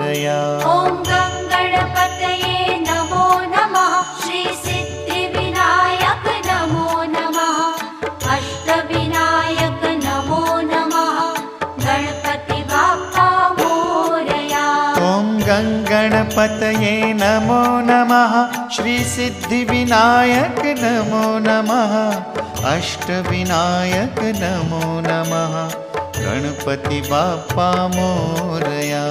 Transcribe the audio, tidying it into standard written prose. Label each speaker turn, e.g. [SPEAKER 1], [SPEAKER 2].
[SPEAKER 1] मोरया।
[SPEAKER 2] ॐ गणपतये नमो नमः। श्री सिद्धिविनायक नमो नमः। अष्टविनायक नमो नमः। गणपति बाप्पा मोरया।
[SPEAKER 1] ॐ गणपतये नमो नमः। श्री सिद्धिविनायक नमो नमः। अष्टविनायक नमो नमः। गणपति बाप्पा मोरया।